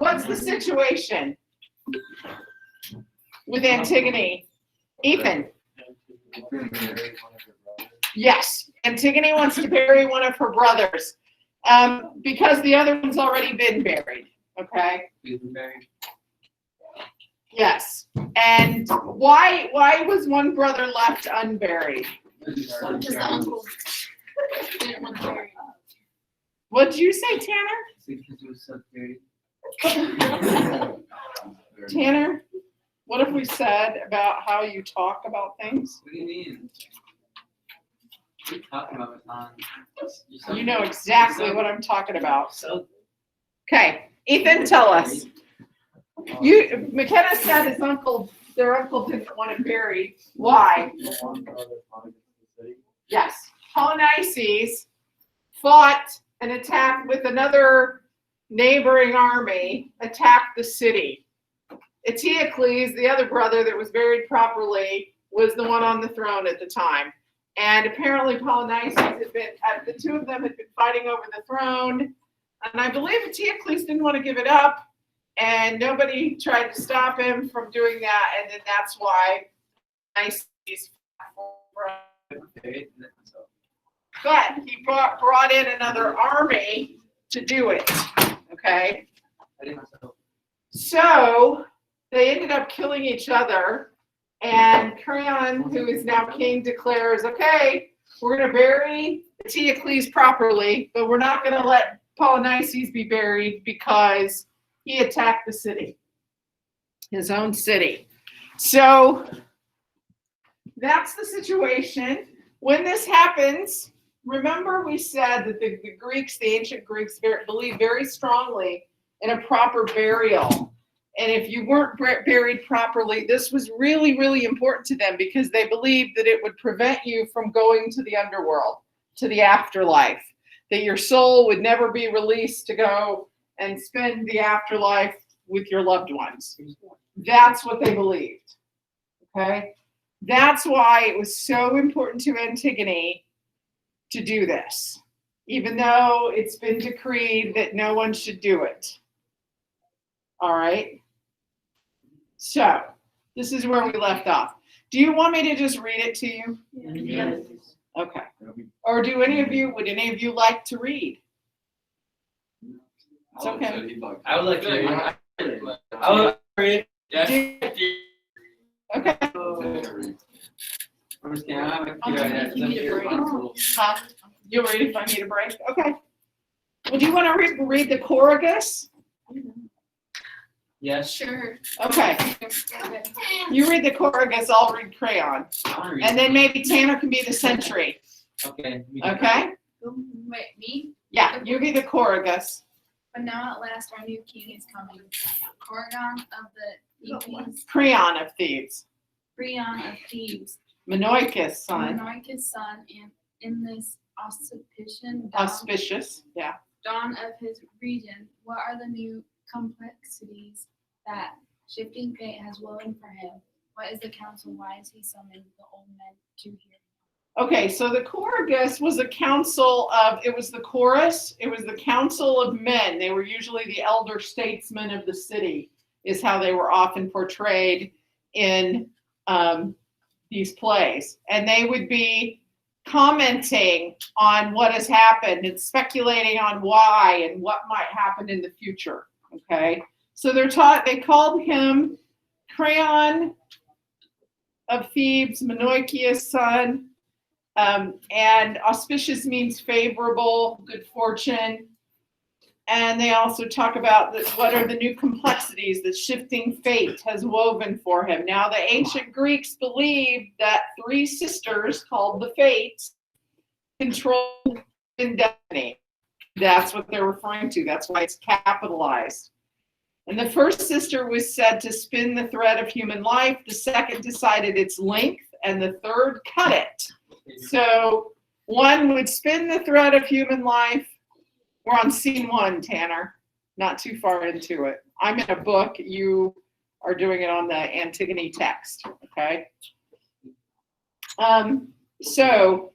What's the situation with Antigone? Ethan? Yes, Antigone wants to bury one of her brothers because the other one's already been buried. Okay. Yes. And why was one brother left unburied? Because the uncle didn't want to bury him. What did you say, Tanner? Because it was so dirty. Tanner, what have we said about how you talk about things? What do you mean? What are you talking about, Matan? You know exactly what I'm talking about. So Okay, Ethan, tell us. McKenna said their uncle didn't want him buried. Why? Yes. Polynices fought an attack with another neighboring army, attacked the city. Eteocles, the other brother that was buried properly, was the one on the throne at the time. And apparently Polynices the two of them had been fighting over the throne. And I believe Eteocles didn't want to give it up. And nobody tried to stop him from doing that. And then that's why Polynices but he brought in another army to do it. Okay. So they ended up killing each other. And Creon, who is now king, declares, okay, we're going to bury Eteocles properly, but we're not going to let Polynices be buried because he attacked the city, his own city. So that's the situation. When this happens, remember we said that the Greeks, the ancient Greeks, believed very strongly in a proper burial. And if you weren't buried properly, this was really, really important to them because they believed that it would prevent you from going to the underworld, to the afterlife, that your soul would never be released to go and spend the afterlife with your loved ones. That's what they believed. Okay? That's why it was so important to Antigone to do this, even though it's been decreed that no one should do it. All right? So, this is where we left off. Do you want me to just read it to you? Yes. Okay. Or would any of you like to read? It's okay. I would like to read. I would like to read. Yes. Okay. I'm just kidding. I have a I'll few do it if you need a break. Huh? You'll read if I need a break? Okay. Well, do you want to read the Choragus? Yes. Sure. Okay. You read the Choragus, I'll read Crayon. And then maybe Tanner can be the Century. Okay. Okay? Wait, me? Yeah, you be the Choragus. But now at last our new king is coming. Corrigan of the Thebes, Creon of Thebes. Creon of Thebes, Menoicus' son. Menoicus' son, and in this Auspicious, yeah. dawn of his region, what are the new complexities that shifting fate has woven for him? What is the counsel? Why is he summoned the old men to hear? Okay, so the Choragus was a council of, it was the chorus, it was the council of men. They were usually the elder statesmen of the city, is how they were often portrayed in these plays. And they would be commenting on what has happened and speculating on why and what might happen in the future. Okay, so they called him Creon of Thebes, Menoicus' son. And auspicious means favorable, good fortune. And they also talk about what are the new complexities that shifting fate has woven for him. Now, the ancient Greeks believed that three sisters called the Fates controlled destiny. That's what they're referring to. That's why it's capitalized. And the first sister was said to spin the thread of human life. The second decided its length, and the third cut it. So one would spin the thread of human life. We're on scene 1, Tanner. Not too far into it. I'm in a book. You are doing it on the Antigone text. Okay. So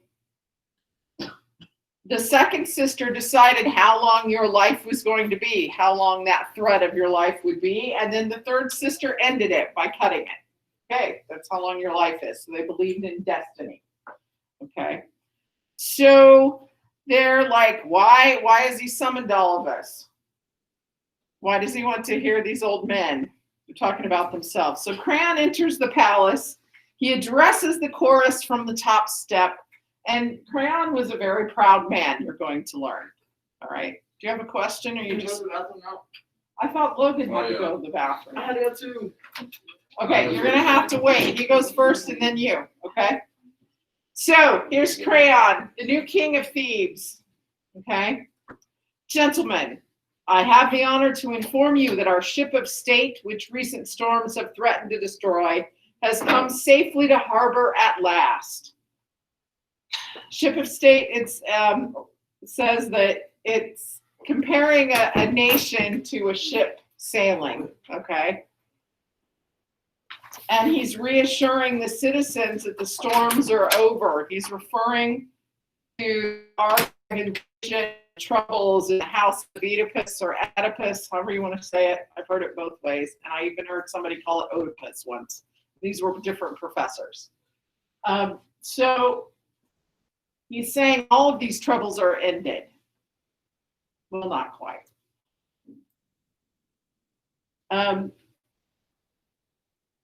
The second sister decided how long your life was going to be, how long that thread of your life would be, and then the third sister ended it by cutting it. Okay, that's how long your life is. So they believed in destiny. Okay, so they're like, why has he summoned all of us? Why does he want to hear these old men? They're talking about themselves. So Crayon enters the palace. He addresses the chorus from the top step. And Crayon was a very proud man, you're going to learn. All right. Do you have a question, or you just? I thought Logan had to go to the bathroom. I had to go too. Okay, you're gonna have to wait. He goes first, and then you. Okay. So here's Crayon, the new king of Thebes. Okay, gentlemen, I have the honor to inform you that our ship of state, which recent storms have threatened to destroy, has come safely to harbor at last. Ship of state, it says that it's comparing a nation to a ship sailing, okay? And he's reassuring the citizens that the storms are over. He's referring to our troubles in the house of Oedipus or Oedipus, however you want to say it. I've heard it both ways. And I even heard somebody call it Oedipus once. These were different professors. So he's saying all of these troubles are ended. Well, not quite.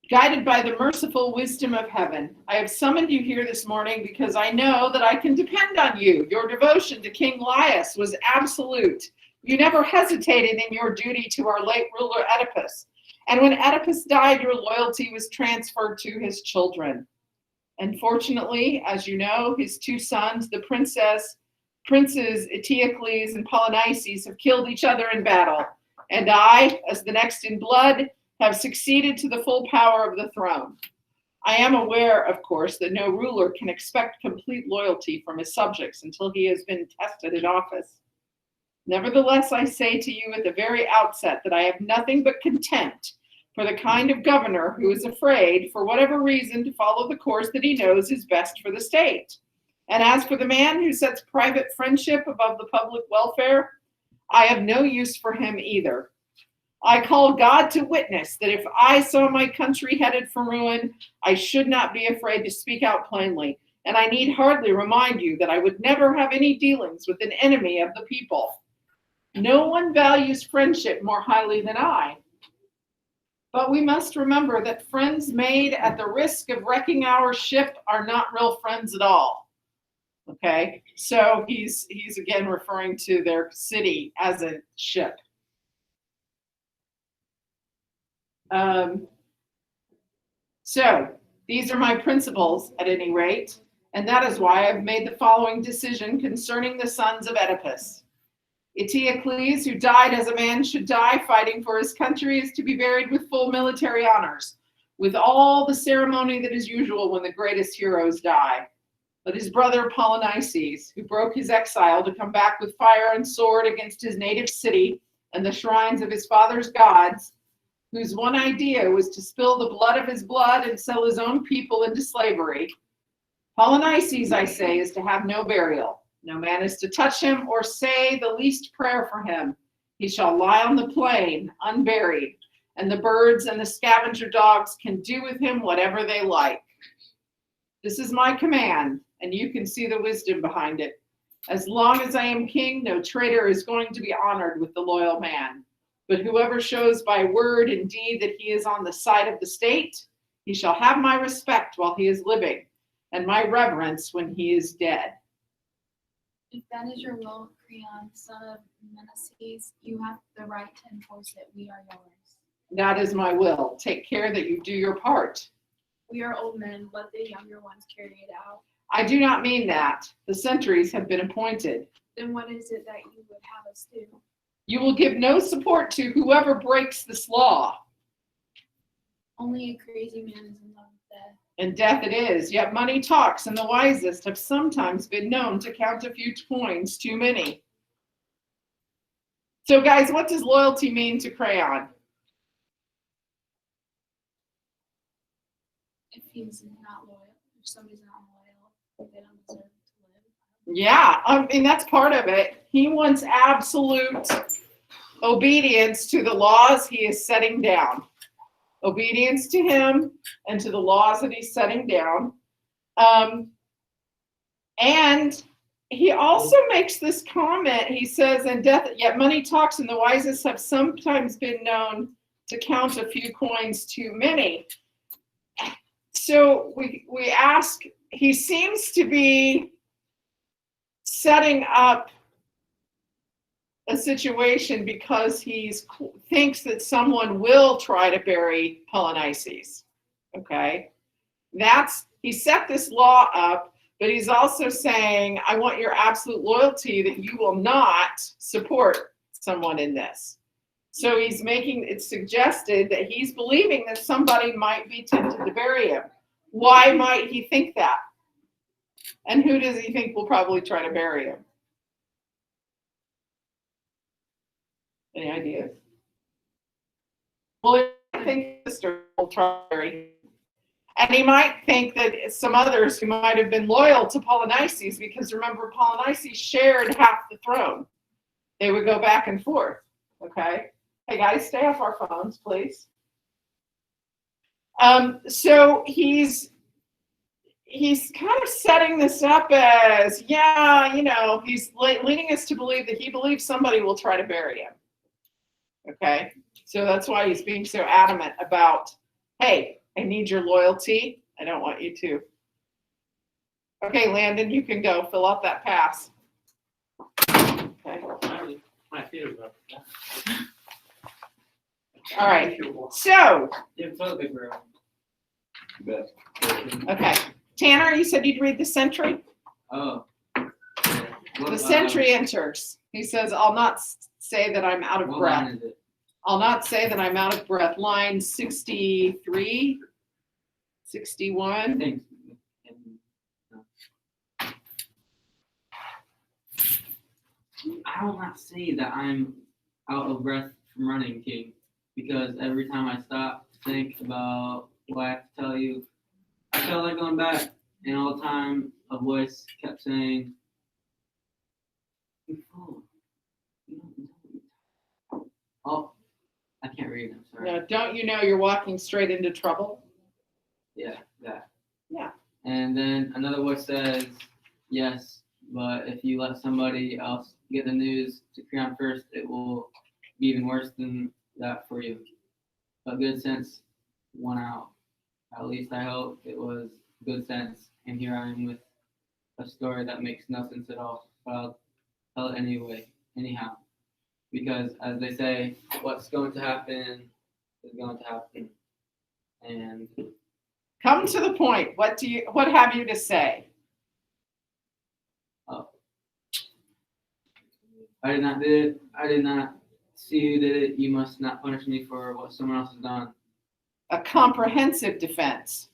Guided by the merciful wisdom of heaven, I have summoned you here this morning because I know that I can depend on you. Your devotion to King Laius was absolute. You never hesitated in your duty to our late ruler Oedipus. And when Oedipus died, your loyalty was transferred to his children. Unfortunately, as you know, his two sons, the princes Eteocles and Polynices, have killed each other in battle. And I, as the next in blood, have succeeded to the full power of the throne. I am aware, of course, that no ruler can expect complete loyalty from his subjects until he has been tested in office. Nevertheless, I say to you at the very outset that I have nothing but contempt for the kind of governor who is afraid, for whatever reason, to follow the course that he knows is best for the state. And as for the man who sets private friendship above the public welfare, I have no use for him either. I call God to witness that if I saw my country headed for ruin, I should not be afraid to speak out plainly. And I need hardly remind you that I would never have any dealings with an enemy of the people. No one values friendship more highly than I. But we must remember that friends made at the risk of wrecking our ship are not real friends at all. Okay, so he's again referring to their city as a ship. So these are my principles at any rate, and that is why I've made the following decision concerning the sons of Oedipus. Eteocles, who died as a man should die fighting for his country, is to be buried with full military honors, with all the ceremony that is usual when the greatest heroes die. But his brother Polynices, who broke his exile to come back with fire and sword against his native city and the shrines of his father's gods, whose one idea was to spill the blood of his blood and sell his own people into slavery. Polynices, I say, is to have no burial. No man is to touch him or say the least prayer for him. He shall lie on the plain, unburied, and the birds and the scavenger dogs can do with him whatever they like. This is my command, and you can see the wisdom behind it. As long as I am king, no traitor is going to be honored with the loyal man. But whoever shows by word and deed that he is on the side of the state, he shall have my respect while he is living, and my reverence when he is dead. If that is your will, Creon, son of Menasses, you have the right to enforce it. We are yours. That is my will. Take care that you do your part. We are old men, let the younger ones carry it out. I do not mean that. The sentries have been appointed. Then what is it that you would have us do? You will give no support to whoever breaks this law. Only a crazy man is in love with death. And death it is, yet money talks, and the wisest have sometimes been known to count a few coins too many. So guys, what does loyalty mean to Crayon? If he's not loyal, if somebody's not loyal, they don't deserve to live. Yeah, I mean, that's part of it. He wants absolute obedience to the laws he is setting down. Obedience to him and to the laws that he's setting down. And he also makes this comment. He says, "In death, yet money talks, and the wisest have sometimes been known to count a few coins too many." So we ask, he seems to be setting up a situation because he thinks that someone will try to bury Polynices. Okay, he set this law up, but he's also saying, I want your absolute loyalty that you will not support someone in this. So he's making it suggested that he's believing that somebody might be tempted to bury him. Why might he think that? And who does he think will probably try to bury him? Any ideas? Well, I think sister will try to bury him. And he might think that some others who might have been loyal to Polynices, because remember, Polynices shared half the throne. They would go back and forth. Okay? Hey guys, stay off our phones, please. So he's kind of setting this up as, yeah, he's leading us to believe that he believes somebody will try to bury him. Okay? So that's why he's being so adamant about, hey, I need your loyalty. I don't want you to. Okay, Landon, you can go fill out that pass. Okay. My feet are up. All right. So, Yeah, totally, bro. okay. Tanner, you said you'd read the sentry? Oh. The sentry enters. He says, I'll not say that I'm out of What breath. line is it? I'll not say that I'm out of breath. Line 63, 61. I think. I will not say that I'm out of breath from running, King, because every time I stop to think about what I have to tell you, I felt like going back, and all the time a voice kept saying, "You fool. You don't know." Oh, I can't read. I'm sorry. No, don't you know you're walking straight into trouble? Yeah, that. Yeah. And then another voice says, "Yes, but if you let somebody else get the news to Creon first, it will be even worse than that for you." But good sense won out. At least I hope it was good sense. And here I am with a story that makes no sense at all. But I'll tell it anyway, anyhow. Because as they say, what's going to happen is going to happen. And Come to the point. What have you to say? I did not do it. I did not see who did it. You must not punish me for what someone else has done. A comprehensive defense.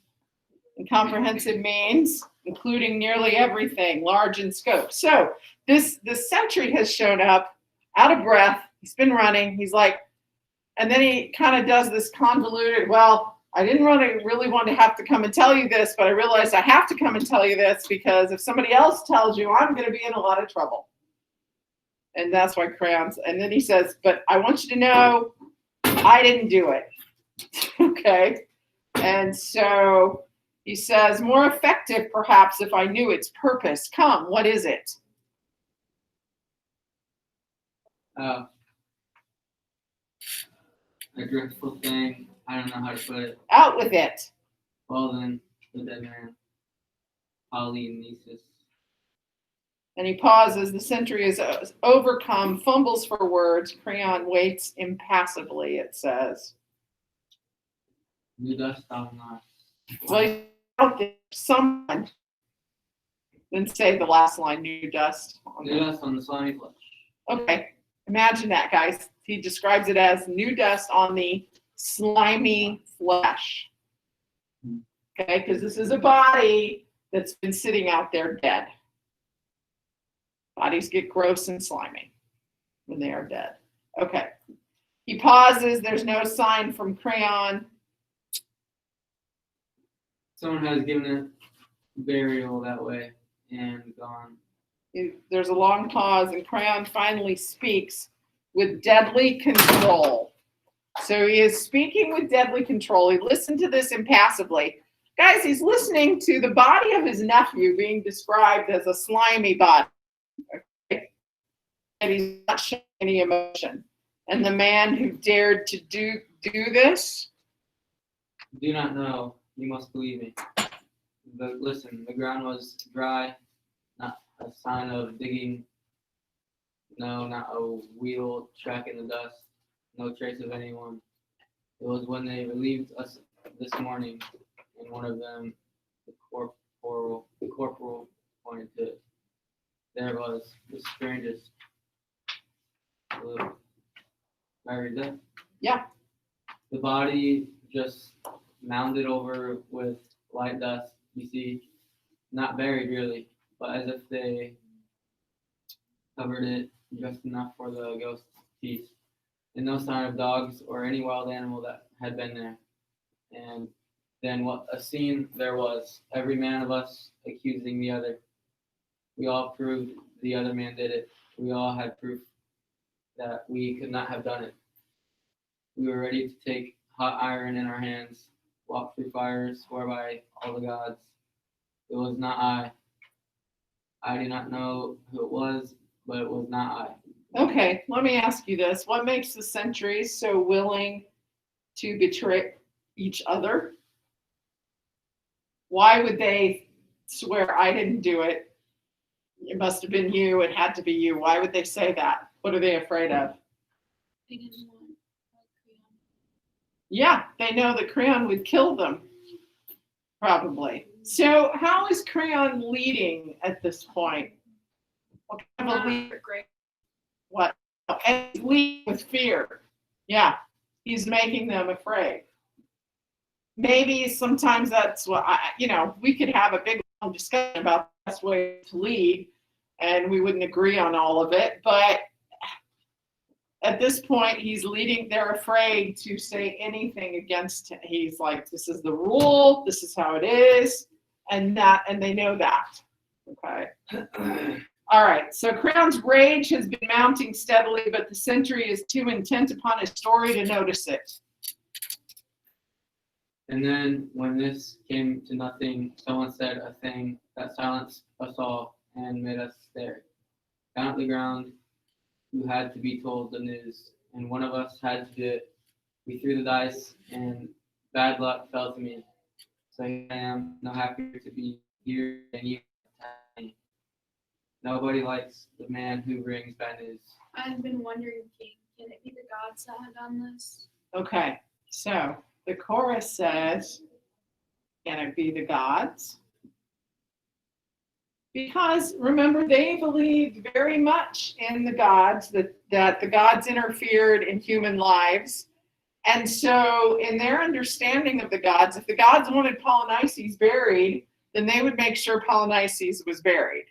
And comprehensive means including nearly everything, large in scope. So this sentry has shown up out of breath. He's been running. He's like, and then he kind of does this convoluted, well, I didn't really want to have to come and tell you this, but I realized I have to come and tell you this because if somebody else tells you, I'm going to be in a lot of trouble. And that's why crayons. And then he says, but I want you to know I didn't do it. Okay. And so he says, more effective perhaps if I knew its purpose. Come, what is it? A dreadful thing. I don't know how to put it. Out with it. Well then, the dead man. Polynices. And he pauses. The sentry is overcome, fumbles for words. Creon waits impassively, it says. New dust on us. Well, he's out there. Someone. Then say the last line, new dust. New dust on the slimy flesh. Okay. Imagine that, guys. He describes it as new dust on the slimy flesh. Okay, because this is a body that's been sitting out there dead. Bodies get gross and slimy when they are dead. Okay. He pauses. There's no sign from Creon. Someone has given it burial that way and gone. There's a long pause, and Crayon finally speaks with deadly control. So he is speaking with deadly control. He listened to this impassively. Guys, he's listening to the body of his nephew being described as a slimy body. Okay? And he's not showing any emotion. And the man who dared to do this, Do not know. You must believe me. Listen, the ground was dry, not a sign of digging. No, not a wheel track in the dust. No trace of anyone. It was when they relieved us this morning, and one of them, the corporal pointed to it. There was the strangest. I read that? Yeah. The body just mounded over with light dust, you see, not buried really, but as if they covered it just enough for the ghost's peace. And no sign of dogs or any wild animal that had been there. And then what a scene there was, every man of us accusing the other. We all proved the other man did it. We all had proof that we could not have done it. We were ready to take hot iron in our hands, walk through fires, swear by all the gods. It was not I. I do not know who it was, but it was not I. Okay, let me ask you this. What makes the Sentries so willing to betray each other? Why would they swear, I didn't do it? It must have been you. It had to be you. Why would they say that? What are they afraid of? They didn't want Creon. Yeah, they know that Creon would kill them, probably. So how is Creon leading at this point? What kind of a leader? Great. What? And he's leading with fear. Yeah, he's making them afraid. Maybe sometimes that's what we could have a big long discussion about the best way to lead, and we wouldn't agree on all of it. But at this point, he's leading. They're afraid to say anything against him. He's like, "This is the rule. This is how it is," and they know that. Okay. All right, so Creon's rage has been mounting steadily, but the sentry is too intent upon his story to notice it. And then when this came to nothing, someone said a thing that silenced us all and made us stare. Down at the ground, who had to be told the news, and one of us had to do it. We threw the dice, and bad luck fell to me. So here I am, no happier to be here than you. Nobody likes the man who brings bad news. I've been wondering, King, can it be the gods that have done this? Okay, so the chorus says, can it be the gods? Because remember, they believed very much in the gods, that the gods interfered in human lives. And so in their understanding of the gods, if the gods wanted Polynices buried, then they would make sure Polynices was buried.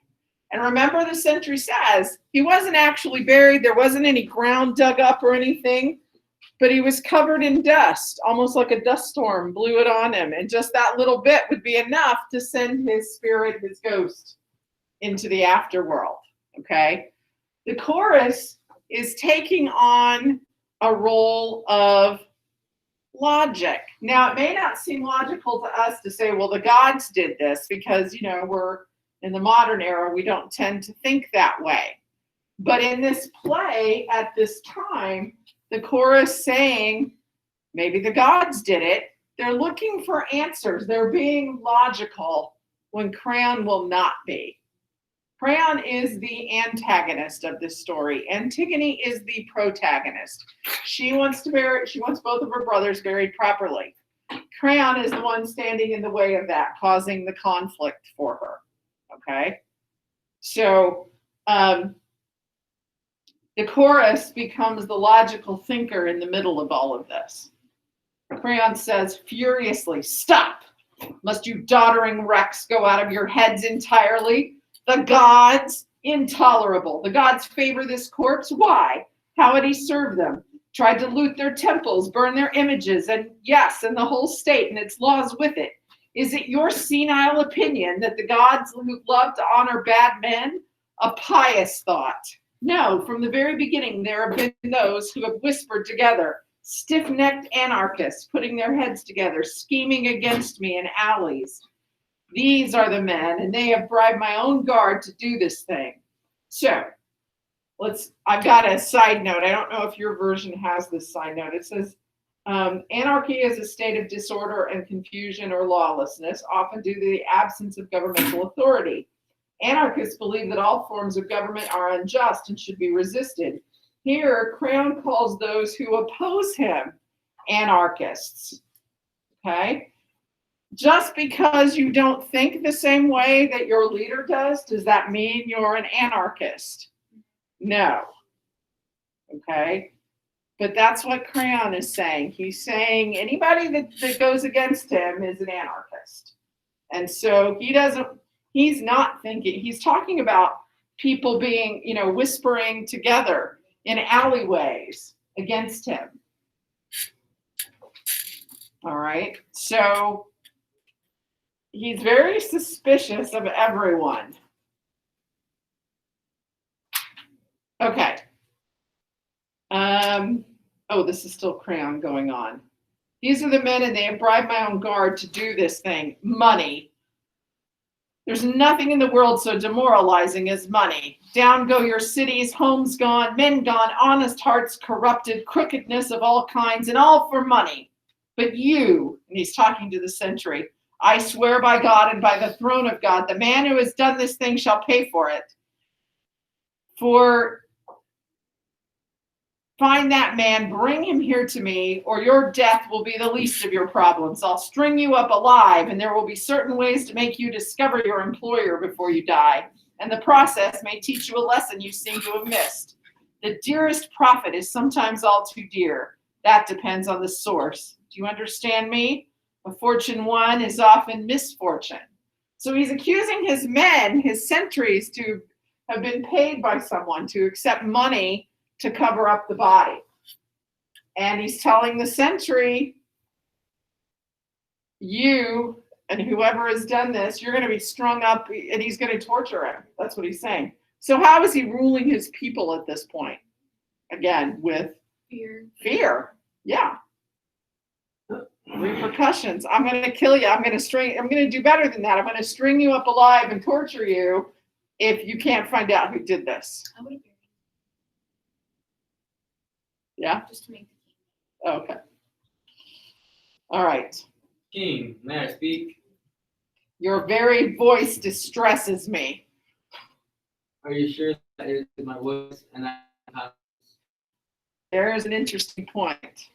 And remember, the sentry says he wasn't actually buried. There wasn't any ground dug up or anything, but he was covered in dust, almost like a dust storm blew it on him. And just that little bit would be enough to send his spirit, his ghost, into the afterworld. Okay. The chorus is taking on a role of logic. Now, it may not seem logical to us to say, well, the gods did this, because, we're in the modern era, we don't tend to think that way. But in this play at this time, the chorus saying, maybe the gods did it, they're looking for answers. They're being logical when Creon will not be. Creon is the antagonist of this story. Antigone is the protagonist. She wants both of her brothers buried properly. Creon is the one standing in the way of that, causing the conflict for her. Okay, so the chorus becomes the logical thinker in the middle of all of this. Creon says furiously, "Stop! Must you doddering wrecks go out of your heads entirely? The gods, intolerable. The gods favor this corpse. Why? How had he served them? Tried to loot their temples, burn their images, and the whole state and its laws with it. Is it your senile opinion that the gods who love to honor bad men a pious thought. No, from the very beginning, there have been those who have whispered together, stiff-necked anarchists putting their heads together, scheming against me in alleys. These are the men, and they have bribed my own guard to do this thing. So, I've got a side note. I don't know if your version has this side note. It says, anarchy is a state of disorder and confusion or lawlessness, often due to the absence of governmental authority. Anarchists believe that all forms of government are unjust and should be resisted. Here, Crayon calls those who oppose him anarchists. Okay? Just because you don't think the same way that your leader does that mean you're an anarchist? No. Okay? But that's what Crayon is saying. He's saying anybody that goes against him is an anarchist. And so he's not thinking, he's talking about people being, whispering together in alleyways against him. All right. So he's very suspicious of everyone. Okay. This is still Crayon going on. These are the men, and they have bribed my own guard to do this thing. Money. There's nothing in the world so demoralizing as money. Down go your cities, homes gone, men gone, honest hearts corrupted, crookedness of all kinds, and all for money. But you, and he's talking to the sentry, I swear by God and by the throne of God, the man who has done this thing shall pay for it. Find that man, bring him here to me, or your death will be the least of your problems. I'll string you up alive, and there will be certain ways to make you discover your employer before you die. And the process may teach you a lesson you seem to have missed. The dearest profit is sometimes all too dear. That depends on the source. Do you understand me? A fortune won is often misfortune. So he's accusing his men, his sentries, to have been paid by someone to accept money to cover up the body. And he's telling the sentry, you and whoever has done this, you're going to be strung up, and he's going to torture him. That's what he's saying. So how is he ruling his people at this point? Again, with fear. Yeah. Repercussions. I'm going to kill you. I'm going to do better than that. I'm going to string you up alive and torture you if you can't find out who did this. I would have buried him. Yeah? Just to make the king. Okay. All right. King, may I speak? Your very voice distresses me. Are you sure that is my voice and I have? There's an interesting point.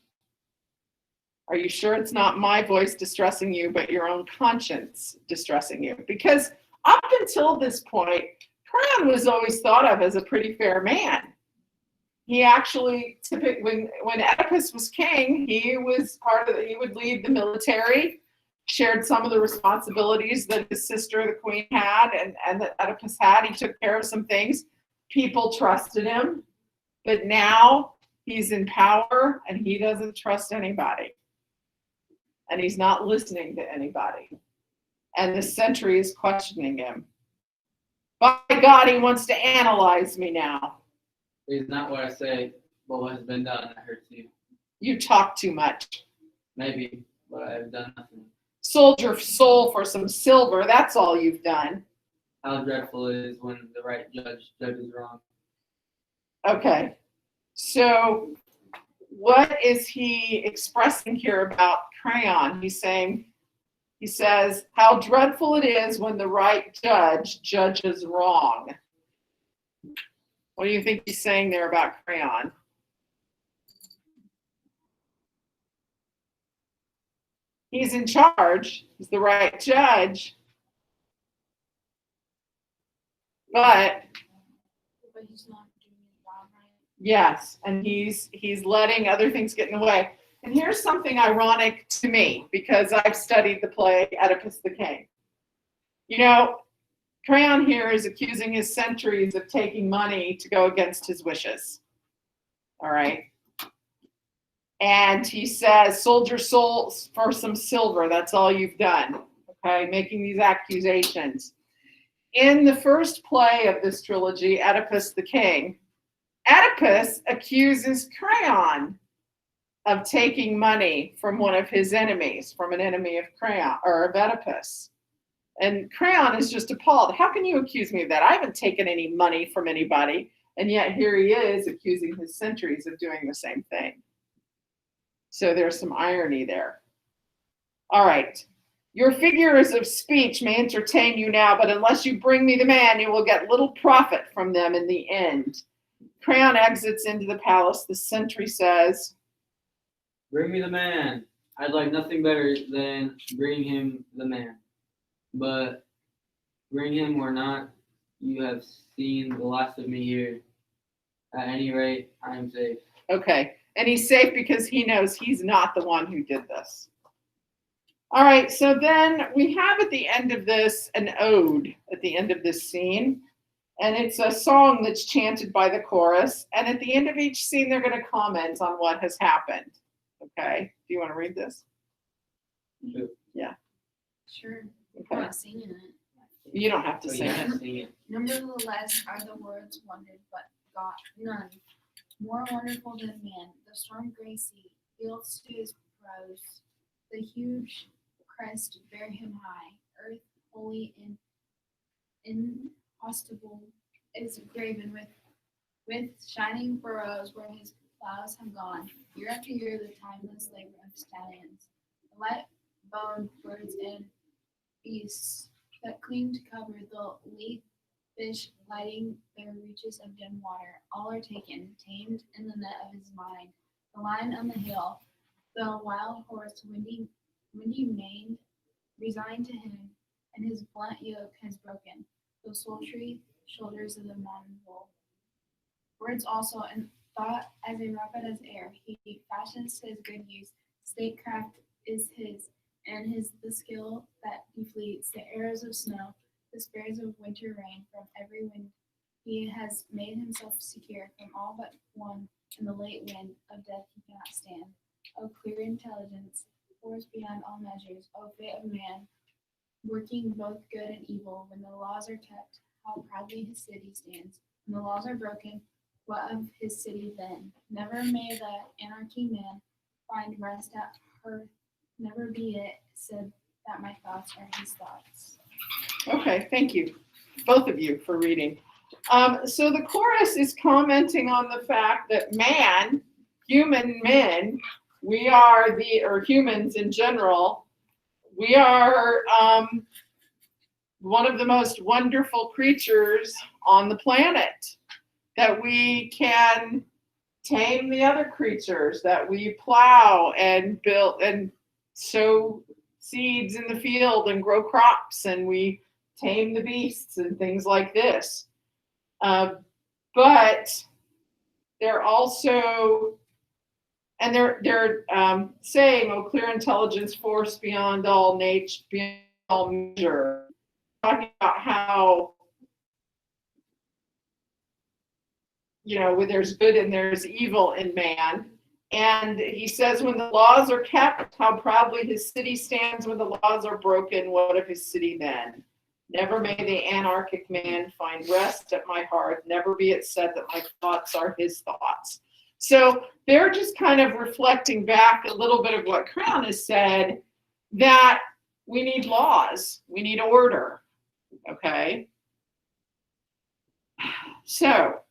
Are you sure it's not my voice distressing you, but your own conscience distressing you? Because up until this point, Crayon was always thought of as a pretty fair man. He actually, when Oedipus was king, he would lead the military, shared some of the responsibilities that his sister, the queen, had, and that Oedipus had. He took care of some things. People trusted him. But now he's in power, and he doesn't trust anybody. And he's not listening to anybody. And the sentry is questioning him. By God, he wants to analyze me now. It's not what I say, but what has been done that hurts you. You talk too much. Maybe, but I have done nothing. Sold your soul for some silver. That's all you've done. How dreadful it is when the right judge judges wrong. Okay. So what is he expressing here about Crayon? He says, how dreadful it is when the right judge judges wrong. What do you think he's saying there about Crayon? He's in charge. He's the right judge. But he's not doing his job right. Yes, and he's letting other things get in the way. And here's something ironic to me, because I've studied the play Oedipus the King. Crayon here is accusing his sentries of taking money to go against his wishes. All right. And he says, sold your soul for some silver. That's all you've done. Okay, making these accusations. In the first play of this trilogy, Oedipus the King, Oedipus accuses Creon of taking money from one of his enemies, from an enemy of Creon or of Oedipus. And Creon is just appalled. How can you accuse me of that? I haven't taken any money from anybody. And yet here he is accusing his sentries of doing the same thing. So there's some irony there. All right. Your figures of speech may entertain you now, but unless you bring me the man, you will get little profit from them in the end. Creon exits into the palace. The sentry says, Bring me the man. I'd like nothing better than bring him the man. But bring him or not, you have seen the last of me here. At any rate, I am safe. okay. And he's safe because he knows he's not the one who did this. All right, so then we have at the end of this an ode at the end of this scene. And it's a song that's chanted by the chorus. And at the end of each scene, they're going to comment on what has happened. Okay, do you want to read this? Sure. Yeah. Sure. I'm Okay. not singing it. You don't have to So sing yeah, it. sing it. Nevertheless are the words wondered, but God none. More wonderful than man, the storm gray sea yields to his prows. The huge crest bear him high. Earth holy and inhospitable is graven with shining furrows where his plows have gone. Year after year the timeless labor of stallions. The light boned birds and beasts that cling to cover the late fish lighting their reaches of dim water, all are taken, tamed in the net of his mind. The lion on the hill, the wild horse, windy maned, resigned to him, and his blunt yoke has broken the sultry shoulders of the mountain bull. Words also, and thought as a rapid as air, he fashions his good use. Statecraft is his, and his the skill that defleets the arrows of snow, the spears of winter rain from every wind. He has made himself secure from all but one, and the late wind of death he cannot stand. O clear intelligence, force beyond all measures, O fate of man, working both good and evil. When the laws are kept, how proudly his city stands. When the laws are broken, what of his city then? Never may the anarchy man find rest at her. Never be it said that my thoughts are his thoughts. Okay, thank you, both of you, for reading. So the chorus is commenting on the fact that man, human men, or humans in general, we are one of the most wonderful creatures on the planet, that we can tame the other creatures, that we plow and build and sow seeds in the field and grow crops, and we tame the beasts and things like this. But they're also, and they're saying, "Oh, clear intelligence, force beyond all nature, beyond all measure," talking about how, there's good and there's evil in man. And he says, when the laws are kept, how proudly his city stands. When the laws are broken, what of his city then? Never may the anarchic man find rest at my heart. Never be it said that my thoughts are his thoughts. So they're just kind of reflecting back a little bit of what Creon has said, that we need laws, we need order, okay? So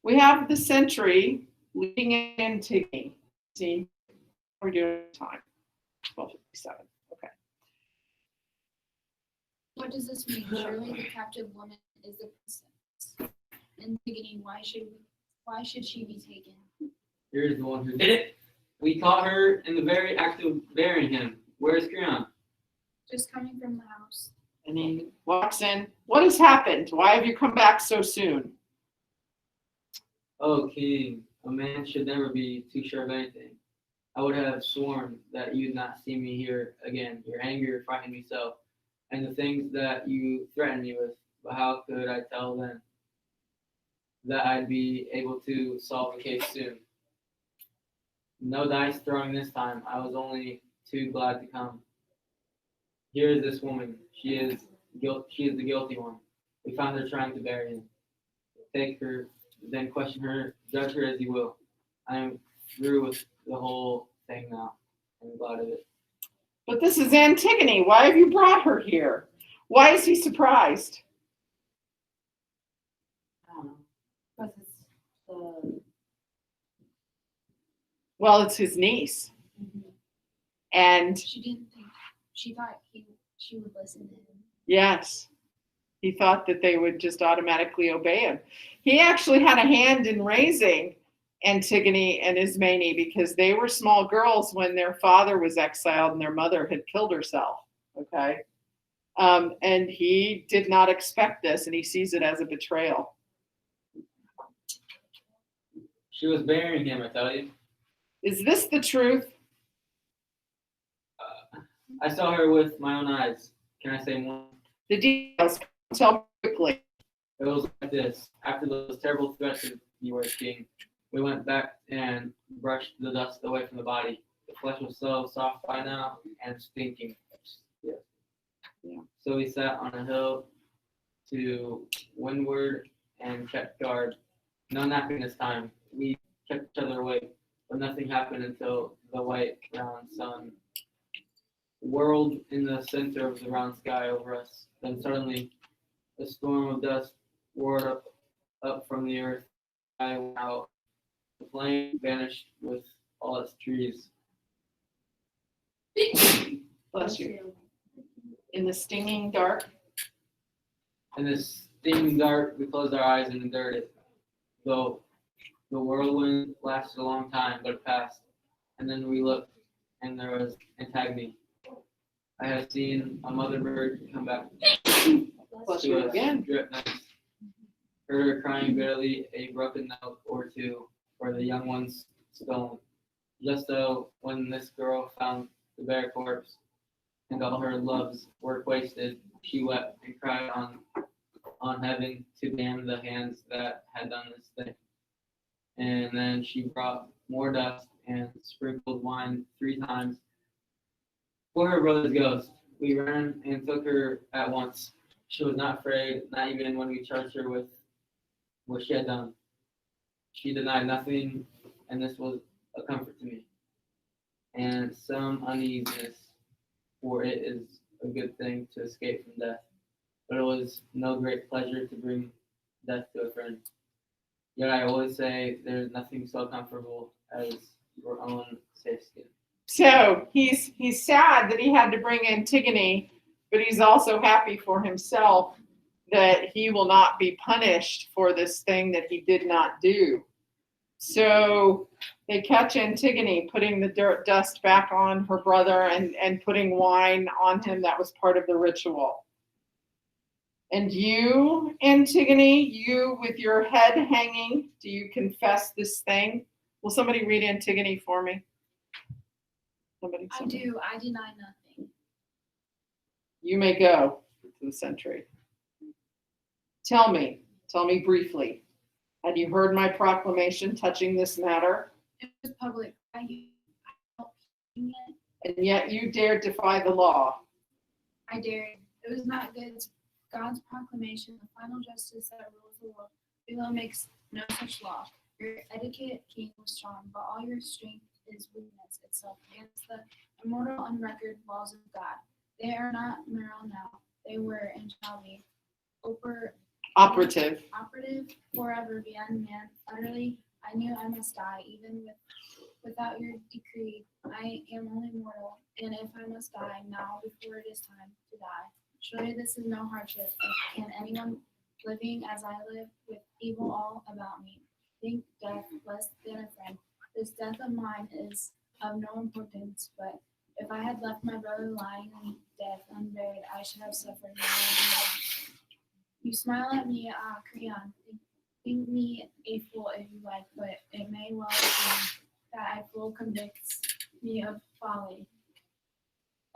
we have the sentry leading into me. See, we're doing time. 12:57. Okay. What does this mean? Surely the captive woman is the princess. In the beginning, why should she be taken? Here's the one who did it. We caught her in the very act of burying him. Where's Creon? Just coming from the house. And he walks in. What has happened? Why have you come back so soon? Oh, King, a man should never be too sure of anything. I would have sworn that you'd not see me here again. Your anger frightened me so, and the things that you threatened me with. But how could I tell then that I'd be able to solve the case soon? No dice throwing this time. I was only too glad to come. Here is this woman. She is She is the guilty one. We found her trying to bury him. Take her, then question her, judge her as you will. I am through with the whole thing now. I'm glad of it. But this is Antigone. Why have you brought her here? Why is he surprised? I don't know. Because it's the. Well, it's his niece. And She didn't think, she thought she would listen to him. yes, he thought that they would just automatically obey him. He actually had a hand in raising Antigone and Ismene because they were small girls when their father was exiled and their mother had killed herself. Okay. And he did not expect this, and he sees it as a betrayal. She was burying him, I tell you. Is this the truth? I saw her with my own eyes. Can I say more? The details, tell quickly. It was like this. After those terrible threats of you were king, we went back and brushed the dust away from the body. The flesh was so soft by now and stinking. Yeah. So we sat on a hill to windward and kept guard. No napping this time. We kept each other awake, but nothing happened until the white round sun whirled in the center of the round sky over us. Then suddenly, a storm of dust roared up from the earth. I went out. The flame vanished with all its trees. Bless you. In the stinging dark. In this stinging dark, we closed our eyes and endured it. Though the whirlwind lasted a long time, but it passed. And then we looked, and there was Antigone. I had seen a mother bird come back Bless to you us, again. drip nights. Heard her crying bitterly, a broken note or two for the young ones stolen. Just so when this girl found the bare corpse and all her love's work wasted, she wept and cried on heaven to damn the hands that had done this thing. And then she brought more dust and sprinkled wine 3 times for her brother's ghost. We ran and took her at once. She was not afraid, not even when we charged her with what she had done. She denied nothing, and this was a comfort to me. And some uneasiness, for it is a good thing to escape from death. But it was no great pleasure to bring death to a friend. Yet I always say there's nothing so comfortable as your own safe skin. So he's sad that he had to bring Antigone, but he's also happy for himself that he will not be punished for this thing that he did not do. So they catch Antigone putting the dust back on her brother and putting wine on him. That was part of the ritual. And you, Antigone, you with your head hanging, do you confess this thing? Will somebody read Antigone for me? Somebody. I do. I deny nothing. You may go to the sentry. Tell me briefly, had you heard my proclamation touching this matter? It was public. I felt it. And yet you dared defy the law. I dared. It was not God's proclamation, the final justice that rules the world. Below makes no such law. Your etiquette, king, was strong, but all your strength is weakness itself against the immortal, unrecorded laws of God. They are not moral now. They were and shall be. Operative. Operative forever beyond man. Utterly, I knew I must die, even without your decree. I am only mortal, and if I must die now before it is time to die, surely this is no hardship. Can anyone living as I live with evil all about me think death less than a friend? This death of mine is of no importance, but if I had left my brother lying in death unburied, I should have suffered more. You smile at me, Creon. Think me a fool if you like, but it may well be that a fool convicts me of folly.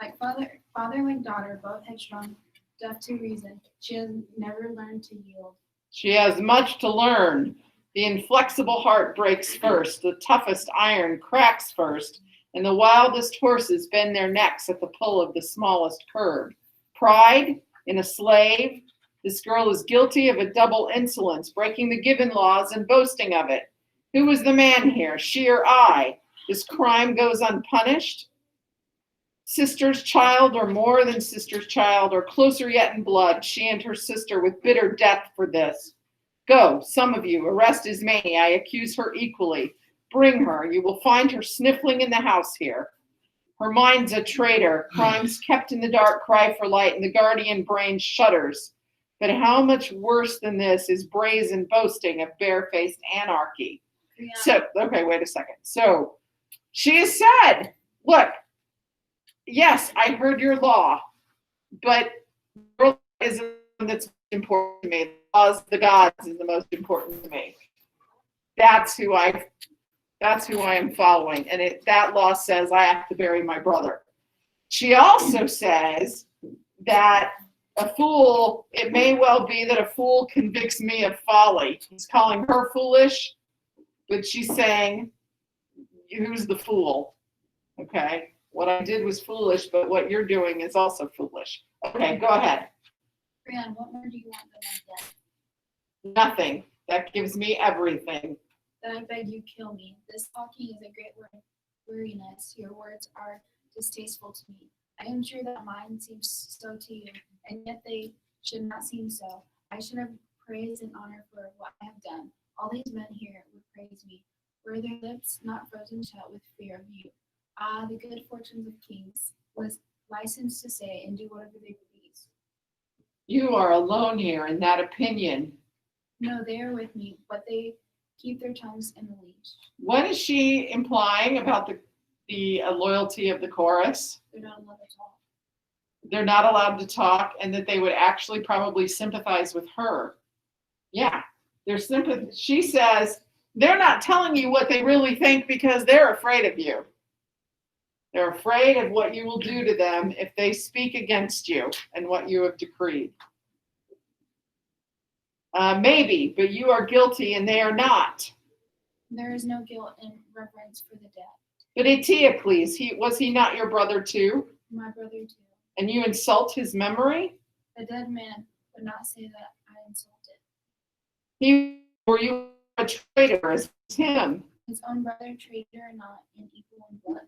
Like father like daughter, both headstrong, deaf to reason. She has never learned to yield. She has much to learn. The inflexible heart breaks first, the toughest iron cracks first, and the wildest horses bend their necks at the pull of the smallest curb. Pride in a slave. This girl is guilty of a double insolence, breaking the given laws and boasting of it. Who was the man here, she or I? This crime goes unpunished. Sister's child, or more than sister's child, or closer yet in blood, she and her sister with bitter death for this. Go, some of you, arrest Ismene. I accuse her equally. Bring her. You will find her sniffling in the house here. Her mind's a traitor. Crimes kept in the dark cry for light, and the guardian brain shudders. But how much worse than this is brazen boasting of barefaced anarchy? Kriyan, So, okay, wait a second. So, she has said, look, yes, I heard your law, but your law is the one that's important to me. The laws of the gods is the most important to me. That's who I am following. And that law says I have to bury my brother. She also says that a fool, it may well be that a fool convicts me of folly. He's calling her foolish, but she's saying, who's the fool? Okay, what I did was foolish, but what you're doing is also foolish. Okay, go ahead. Kriyan, what more do you want than my death? Nothing. That gives me everything. Then I beg you kill me. This talking is a great weariness. Your words are distasteful to me. I am sure that mine seems so to you, and yet they should not seem so. I should have praise and honor for what I have done. All these men here would praise me. Were their lips not frozen shut with fear of you? Ah, the good fortunes of kings was licensed to say and do whatever they please. You are alone here in that opinion. No, they are with me, but they keep their tongues in the leash. What is she implying about the loyalty of the chorus? They're not allowed to talk. They're not allowed to talk, and that they would actually probably sympathize with her. Yeah, they're she says they're not telling you what they really think because they're afraid of you. They're afraid of what you will do to them if they speak against you and what you have decreed. Maybe, but you are guilty and they are not. There is no guilt in reverence for the dead. But Eteocles, was he not your brother too? My brother too. And you insult his memory? The dead man would not say that I insulted. Were you a traitor as him? His own brother, traitor, not in equal in blood.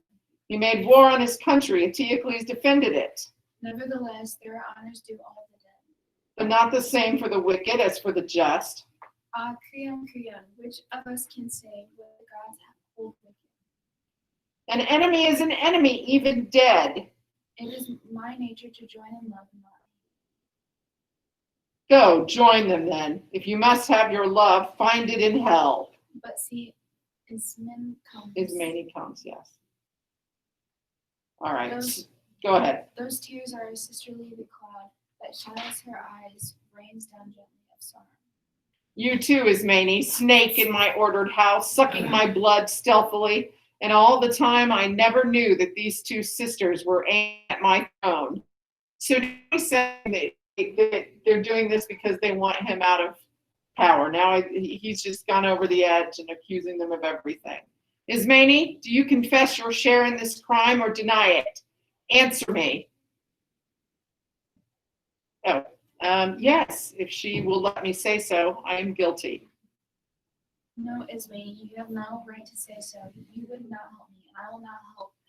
He made war on his country. Eteocles defended it. Nevertheless, there are honors due all the dead. But not the same for the wicked as for the just. Ah, Kriyan, which of us can say what the gods have hold with you? An enemy is an enemy, even dead. It is my nature to join in love and not hate. Go, join them then. If you must have your love, find it in hell. But see, Ismene comes. Ismene comes, yes. All right, Those- go ahead. Those tears are a sisterly the cloud that shadows her eyes, rains down gently of sorrow. You too, Ismene, snake in my ordered house, sucking my blood stealthily. And all the time I never knew that these two sisters were aiming at my throne. So he's saying that they're doing this because they want him out of power. Now he's just gone over the edge and accusing them of everything. Ismene, do you confess your share in this crime or deny it? Answer me. Oh, yes, if she will let me say so, I am guilty. No, Ismene, you have no right to say so. You would not help me, and I will not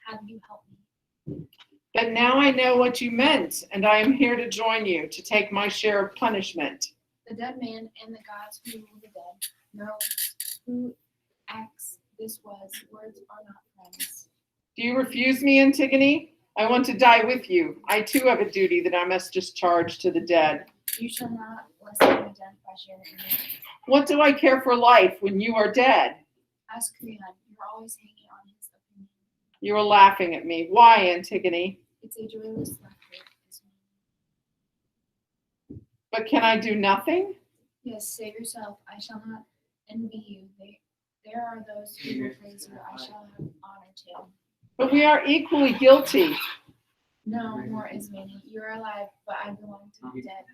have you help me. But now I know what you meant, and I am here to join you, to take my share of punishment. The dead man and the gods who rule the dead know who acts this was. Words are not friends. Do you refuse me, Antigone? I want to die with you. I too have a duty that I must discharge to the dead. You shall not lessen my death by sharing in it. What do I care for life when you are dead? Ask Kriyan, you're always hanging on his opinion. You are laughing at me. Why, Antigone? It's a joyless laughter, Ismene. But can I do nothing? Yes, save yourself. I shall not envy you. There are those who will praise you. I shall have honor too. But we are equally guilty. No more, Ismene. You are alive, but I belong to the dead.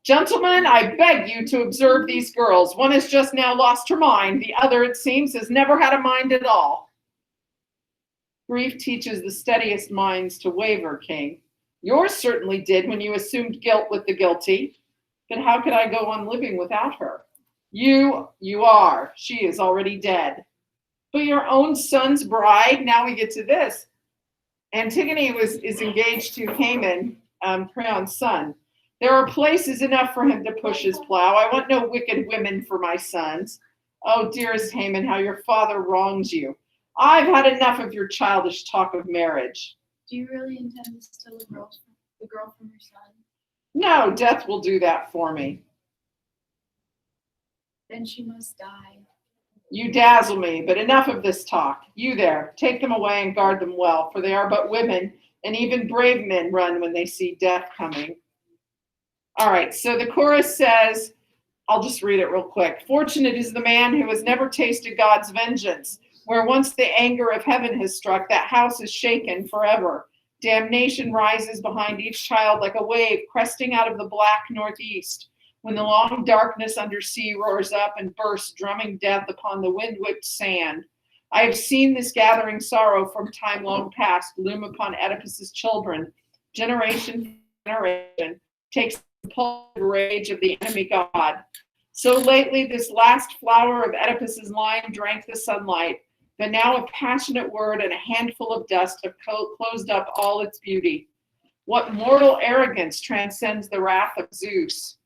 Gentlemen, I beg you to observe these girls. One has just now lost her mind. The other, it seems, has never had a mind at all. Grief teaches the steadiest minds to waver, King. Yours certainly did when you assumed guilt with the guilty. But how could I go on living without her? You are. She is already dead. But your own son's bride, now we get to this. Antigone is engaged to Haman, Creon's son. There are places enough for him to push his plow. I want no wicked women for my sons. Oh, dearest Haman, how your father wrongs you. I've had enough of your childish talk of marriage. Do you really intend to steal the girl from your son? No, death will do that for me. Then she must die. You dazzle me, but enough of this talk. You there, take them away and guard them well, for they are but women, and even brave men run when they see death coming. All right, so the chorus says, I'll just read it real quick. Fortunate is the man who has never tasted God's vengeance. Where once the anger of heaven has struck, that house is shaken forever. Damnation rises behind each child like a wave cresting out of the black northeast. When the long darkness under sea roars up and bursts, drumming death upon the wind-whipped sand. I have seen this gathering sorrow from time long past loom upon Oedipus's children. Generation for generation takes the impulsive rage of the enemy god. So lately this last flower of Oedipus's line drank the sunlight, but now a passionate word and a handful of dust have closed up all its beauty. What mortal arrogance transcends the wrath of Zeus?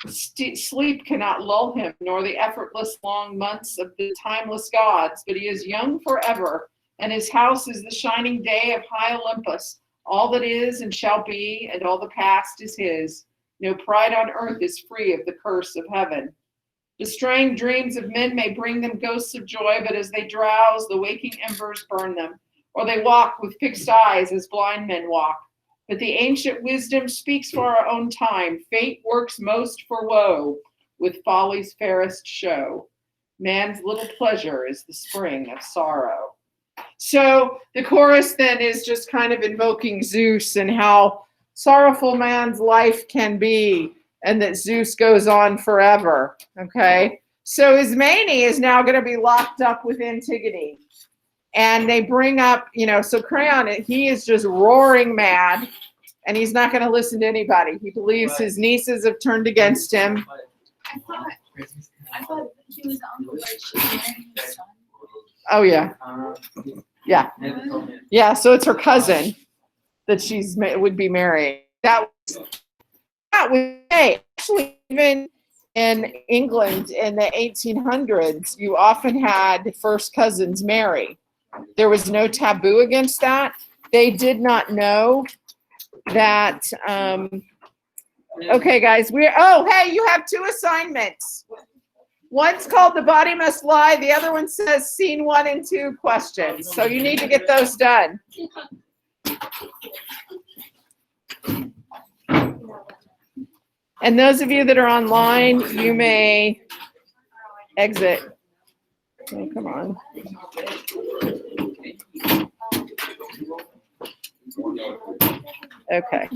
Sleep cannot lull him, nor the effortless long months of the timeless gods, but he is young forever, and his house is the shining day of high Olympus. All that is and shall be, and all the past is his. No pride on earth is free of the curse of heaven. The straying dreams of men may bring them ghosts of joy, but as they drowse, the waking embers burn them, or they walk with fixed eyes as blind men walk. But the ancient wisdom speaks for our own time. Fate works most for woe, with folly's fairest show. Man's little pleasure is the spring of sorrow. So the chorus then is just kind of invoking Zeus and how sorrowful man's life can be, and that Zeus goes on forever. Okay, so Ismene is now going to be locked up with Antigone. And they bring up, so Creon, he is just roaring mad, and he's not going to listen to anybody. He believes his nieces have turned against him. I thought he was the uncle, but she's marrying his son. Oh, yeah. Yeah. Yeah, so it's her cousin that would be marrying. That was actually even in England in the 1800s, you often had first cousins marry. There was no taboo against that. They did not know that. Okay, guys, hey, you have 2 assignments. One's called The Body Must Lie. The other one says Scene 1 and 2 questions. So you need to get those done. And those of you that are online, you may exit. Oh, come on. Okay.